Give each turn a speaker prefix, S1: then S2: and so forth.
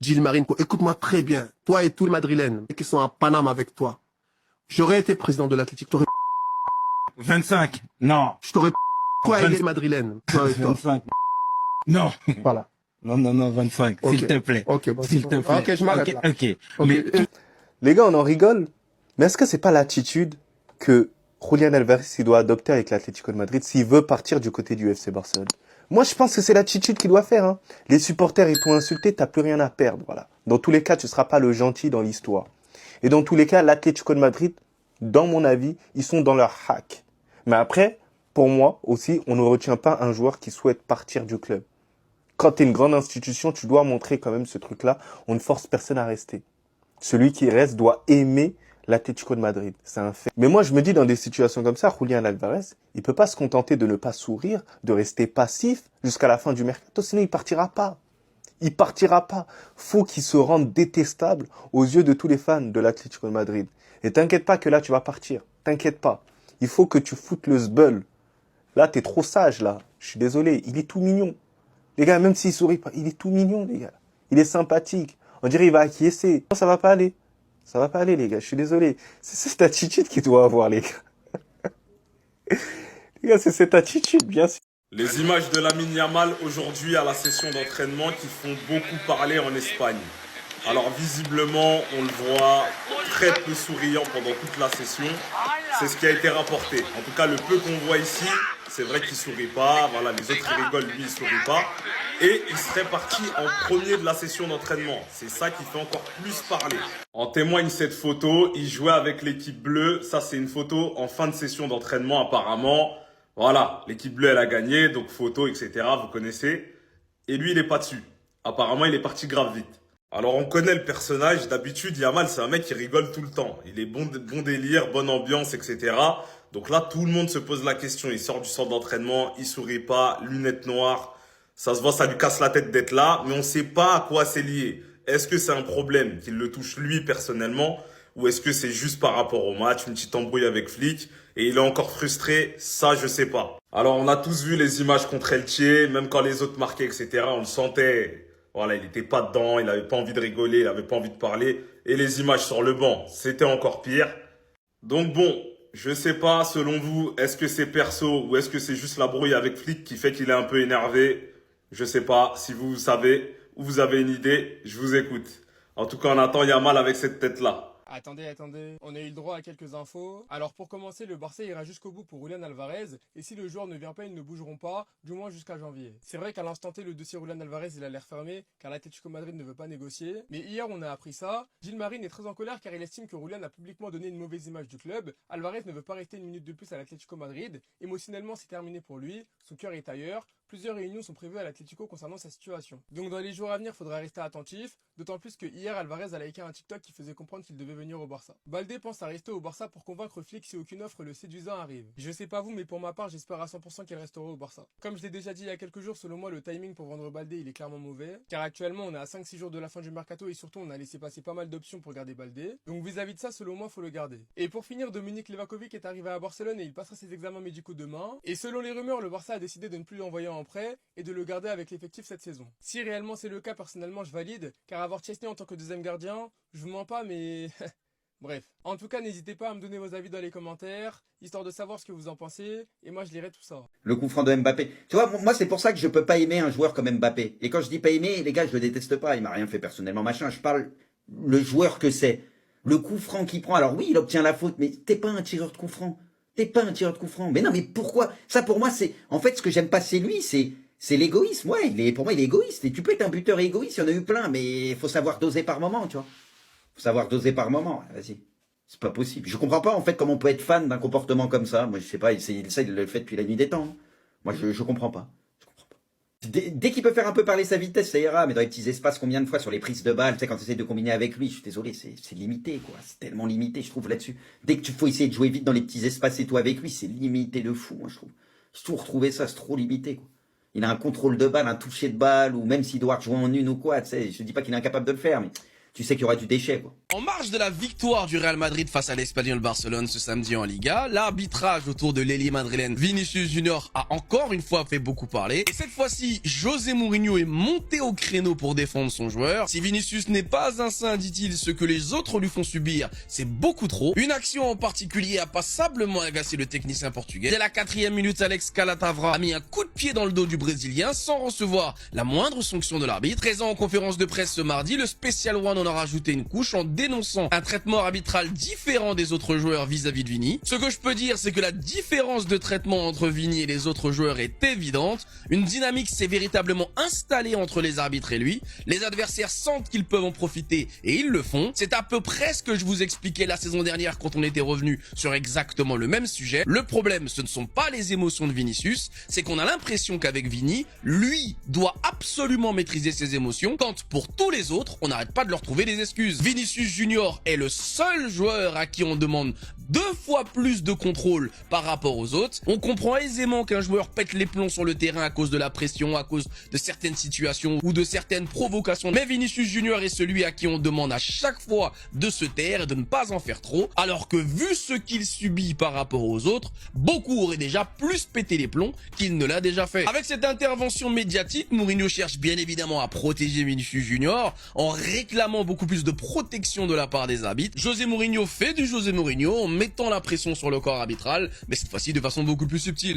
S1: Gilles Marinko, écoute-moi très bien. Toi et tous les Madrilènes qui sont à Paname avec toi. J'aurais été président de l'Athletic.
S2: 25. Non.
S1: Je t'aurais... Toi et
S2: 20.
S1: les Madrilènes. Toi et toi.
S2: 25. Non.
S1: Voilà.
S2: Non, 25.
S1: Ok.
S2: S'il te plaît.
S1: Ok, bon,
S2: S'il
S1: c'est
S2: te
S1: bon.
S2: plaît.
S1: Ok, je m'arrête là.
S2: Ok.
S1: Ok.
S2: Mais
S3: Les gars, on en rigole. Mais est-ce que c'est pas l'attitude que Julián Álvarez il doit adopter avec l'Atlético de Madrid s'il veut partir du côté du FC Barcelone? Moi, je pense que c'est l'attitude qu'il doit faire. Hein. Les supporters, ils t'ont insulté, t'as plus rien à perdre. Voilà. Dans tous les cas, tu seras pas le gentil dans l'histoire. Et dans tous les cas, l'Atlético de Madrid, dans mon avis, ils sont dans leur hack. Mais après, pour moi aussi, on ne retient pas un joueur qui souhaite partir du club. Quand tu es une grande institution, tu dois montrer quand même ce truc-là. On ne force personne à rester. Celui qui reste doit aimer l'Atlético de Madrid. C'est un fait. Mais moi, je me dis, dans des situations comme ça, Julián Álvarez, il peut pas se contenter de ne pas sourire, de rester passif jusqu'à la fin du mercato, sinon il partira pas. Il partira pas. Faut qu'il se rende détestable aux yeux de tous les fans de l'Atlético de Madrid. Et t'inquiète pas que là, tu vas partir. T'inquiète pas. Il faut que tu foutes le sbeul. Là, t'es trop sage, là. Je suis désolé. Il est tout mignon. Les gars, même s'il sourit pas, il est tout mignon, les gars. Il est sympathique. On dirait qu'il va acquiescer. Non, ça va pas aller. Ça va pas aller, les gars. Je suis désolé. C'est cette attitude qu'il doit avoir, les gars. Les gars, c'est cette attitude, bien sûr.
S4: Les images de Lamine Yamal aujourd'hui à la session d'entraînement qui font beaucoup parler en Espagne. Alors visiblement, on le voit très peu souriant pendant toute la session. C'est ce qui a été rapporté. En tout cas, le peu qu'on voit ici, c'est vrai qu'il sourit pas. Voilà, les autres ils rigolent, lui il sourit pas. Et il serait parti en premier de la session d'entraînement. C'est ça qui fait encore plus parler. En témoigne cette photo. Il jouait avec l'équipe bleue. Ça, c'est une photo en fin de session d'entraînement apparemment. Voilà, l'équipe bleue, elle a gagné, donc photo, etc. Vous connaissez. Et lui, il est pas dessus. Apparemment, il est parti grave vite. Alors, on connaît le personnage. D'habitude, Yamal, c'est un mec qui rigole tout le temps. Il est bon délire, bonne ambiance, etc. Donc là, tout le monde se pose la question. Il sort du centre d'entraînement, il sourit pas, lunettes noires. Ça se voit, ça lui casse la tête d'être là, mais on sait pas à quoi c'est lié. Est-ce que c'est un problème qu'il le touche lui personnellement, ou est-ce que c'est juste par rapport au match, une petite embrouille avec flic, et il est encore frustré? Ça, je sais pas. Alors, on a tous vu les images contre Elche, même quand les autres marquaient, etc. On le sentait. Voilà, il était pas dedans, il avait pas envie de rigoler, il avait pas envie de parler. Et les images sur le banc, c'était encore pire. Donc bon, je sais pas, selon vous, est-ce que c'est perso ou est-ce que c'est juste la brouille avec flic qui fait qu'il est un peu énervé? Je sais pas. Si vous savez ou vous avez une idée, je vous écoute. En tout cas, on attend Yamal avec cette tête-là.
S5: Attendez, on a eu le droit à quelques infos. Alors pour commencer, le Barça ira jusqu'au bout pour Julián Álvarez, et si le joueur ne vient pas, ils ne bougeront pas, du moins jusqu'à janvier. C'est vrai qu'à l'instant T, le dossier Julián Álvarez il a l'air fermé, car l'Atlético Madrid ne veut pas négocier. Mais hier, on a appris ça. Gilles Marin est très en colère car il estime que Julián a publiquement donné une mauvaise image du club. Álvarez ne veut pas rester une minute de plus à l'Atlético Madrid. Émotionnellement, c'est terminé pour lui. Son cœur est ailleurs. Plusieurs réunions sont prévues à l'Atlético concernant sa situation. Donc dans les jours à venir, faudra rester attentif, d'autant plus que hier, Álvarez a liké un TikTok qui faisait comprendre qu'il devait venir au Barça. Baldé pense à rester au Barça pour convaincre Flick si aucune offre le séduisant arrive. Je sais pas vous, mais pour ma part, j'espère à 100% qu'il restera au Barça. Comme je l'ai déjà dit il y a quelques jours, selon moi, le timing pour vendre Baldé, il est clairement mauvais, car actuellement, on est à 5-6 jours de la fin du mercato et surtout, on a laissé passer pas mal d'options pour garder Baldé. Donc vis-à-vis de ça, selon moi, faut le garder. Et pour finir, Dominique Livakovic est arrivé à Barcelone et il passera ses examens médicaux demain. Et selon les rumeurs, le Barça a décidé de ne plus l'envoyer en prêt et de le garder avec l'effectif cette saison. Si réellement c'est le cas, personnellement je valide, car avoir Chesney en tant que deuxième gardien, je vous mens pas mais... Bref. En tout cas, n'hésitez pas à me donner vos avis dans les commentaires, histoire de savoir ce que vous en pensez, et moi je lirai tout ça.
S6: Le coup franc de Mbappé. Tu vois, moi c'est pour ça que je peux pas aimer un joueur comme Mbappé. Et quand je dis pas aimer, les gars, je le déteste pas, il m'a rien fait personnellement, machin. Je parle le joueur que c'est. Le coup franc qu'il prend, alors oui, il obtient la faute, mais t'es pas un tireur de coup franc. T'es pas un tireur de coup franc. Mais non, mais pourquoi? Ça pour moi, c'est... En fait, ce que j'aime pas, c'est lui, c'est l'égoïsme, ouais, pour moi il est égoïste, et tu peux être un buteur égoïste, il y en a eu plein, mais il faut savoir doser par moment, tu vois. Faut savoir doser par moment, vas-y. C'est pas possible. Je comprends pas en fait comment on peut être fan d'un comportement comme ça. Moi je sais pas, il le fait depuis la nuit des temps. Hein. Moi je comprends pas. Je comprends pas. Dès qu'il peut faire un peu parler sa vitesse, ça ira, mais dans les petits espaces, combien de fois sur les prises de balles, tu sais, quand tu essaies de combiner avec lui, je suis désolé, c'est limité, quoi. C'est tellement limité, je trouve, là-dessus. Dès que tu faut essayer de jouer vite dans les petits espaces et tout avec lui, c'est limité de fou, moi je trouve. J'ai toujours retrouvé ça, c'est trop limité, quoi. Il a un contrôle de balle, un toucher de balle, ou même s'il doit rejouer en une ou quoi, tu sais, je dis pas qu'il est incapable de le faire, mais tu sais qu'il y aura du déchet, quoi.
S7: En marge de la victoire du Real Madrid face à l'Espagnol Barcelone ce samedi en Liga, l'arbitrage autour de l'ailier madrilène Vinicius Junior a encore une fois fait beaucoup parler. Et cette fois-ci, José Mourinho est monté au créneau pour défendre son joueur. Si Vinicius n'est pas un saint, dit-il, ce que les autres lui font subir, c'est beaucoup trop. Une action en particulier a passablement agacé le technicien portugais. Dès la 4e minute, Alex Calatavra a mis un coup de pied dans le dos du Brésilien sans recevoir la moindre sanction de l'arbitre. Présent en conférence de presse ce mardi, le Special One en a rajouté une couche en dénonçant un traitement arbitral différent des autres joueurs vis-à-vis de Vini. Ce que je peux dire, c'est que la différence de traitement entre Vini et les autres joueurs est évidente. Une dynamique s'est véritablement installée entre les arbitres et lui. Les adversaires sentent qu'ils peuvent en profiter et ils le font. C'est à peu près ce que je vous expliquais la saison dernière quand on était revenu sur exactement le même sujet. Le problème, ce ne sont pas les émotions de Vinicius, c'est qu'on a l'impression qu'avec Vini, lui doit absolument maîtriser ses émotions, quand pour tous les autres, on n'arrête pas de leur trouver des excuses. Vinicius Junior est le seul joueur à qui on demande 2 fois plus de contrôle par rapport aux autres. On comprend aisément qu'un joueur pète les plombs sur le terrain à cause de la pression, à cause de certaines situations ou de certaines provocations. Mais Vinicius Junior est celui à qui on demande à chaque fois de se taire et de ne pas en faire trop, alors que vu ce qu'il subit par rapport aux autres, beaucoup auraient déjà plus pété les plombs qu'il ne l'a déjà fait. Avec cette intervention médiatique, Mourinho cherche bien évidemment à protéger Vinicius Junior en réclamant beaucoup plus de protection de la part des arbitres. José Mourinho fait du José Mourinho en mettant la pression sur le corps arbitral, mais cette fois-ci de façon beaucoup plus subtile.